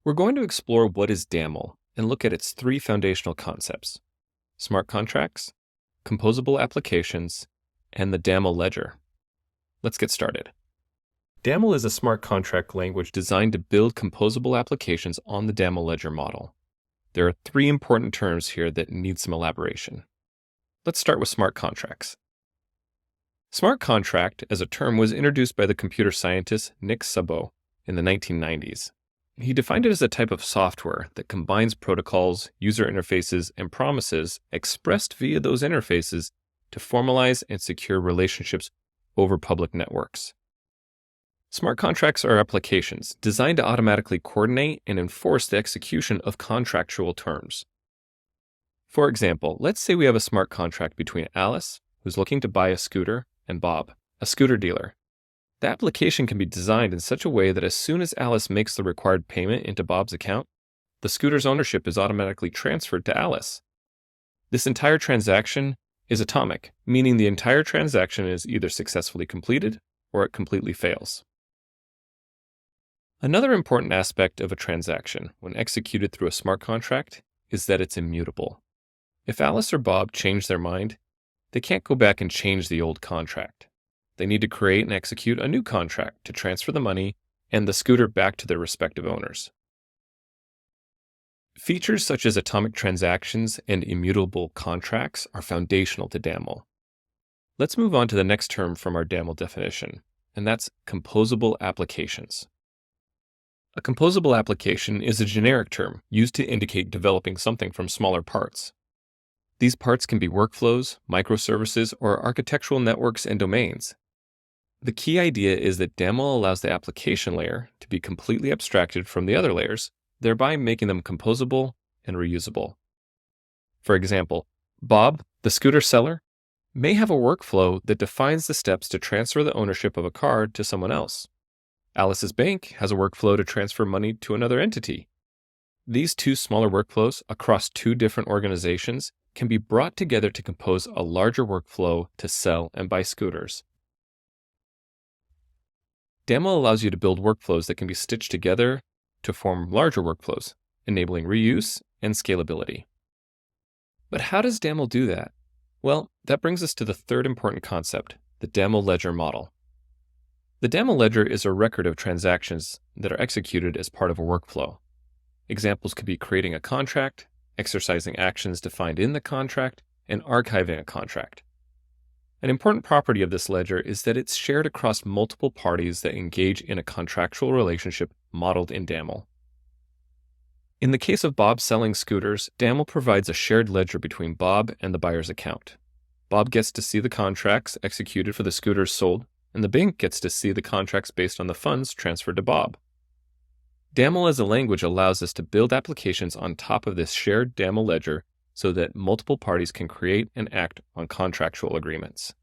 We're going to explore what is Daml and look at its three foundational concepts: smart contracts, composable applications, and the Daml Ledger. Let's get started. Daml is a smart contract language designed to build composable applications on the Daml Ledger model. There are three important terms here that need some elaboration. Let's start with smart contracts. Smart contract as a term was introduced by the computer scientist Nick Szabo in the 1990s. He defined it as a type of software that combines protocols, user interfaces, and promises expressed via those interfaces to formalize and secure relationships over public networks. Smart contracts are applications designed to automatically coordinate and enforce the execution of contractual terms. For example, let's say we have a smart contract between Alice, who's looking to buy a scooter, and Bob, a scooter dealer. The application can be designed in such a way that as soon as Alice makes the required payment into Bob's account, the scooter's ownership is automatically transferred to Alice. This entire transaction is atomic, meaning the entire transaction is either successfully completed or it completely fails. Another important aspect of a transaction when executed through a smart contract is that it's immutable. If Alice or Bob change their mind, they can't go back and change the old contract. They need to create and execute a new contract to transfer the money and the scooter back to their respective owners. Features such as atomic transactions and immutable contracts are foundational to Daml. Let's move on to the next term from our Daml definition, and that's composable applications. A composable application is a generic term used to indicate developing something from smaller parts. These parts can be workflows, microservices, or architectural networks and domains. The key idea is that Daml allows the application layer to be completely abstracted from the other layers, thereby making them composable and reusable. For example, Bob, the scooter seller, may have a workflow that defines the steps to transfer the ownership of a car to someone else. Alice's bank has a workflow to transfer money to another entity. These two smaller workflows across two different organizations can be brought together to compose a larger workflow to sell and buy scooters. Daml allows you to build workflows that can be stitched together to form larger workflows, enabling reuse and scalability. But how does Daml do that? Well, that brings us to the third important concept, the Daml Ledger model. The Daml Ledger is a record of transactions that are executed as part of a workflow. Examples could be creating a contract, exercising actions defined in the contract, and archiving a contract. An important property of this ledger is that it's shared across multiple parties that engage in a contractual relationship modeled in Daml. In the case of Bob selling scooters, Daml provides a shared ledger between Bob and the buyer's account. Bob gets to see the contracts executed for the scooters sold, and the bank gets to see the contracts based on the funds transferred to Bob. Daml as a language allows us to build applications on top of this shared Daml ledger so that multiple parties can create and act on contractual agreements.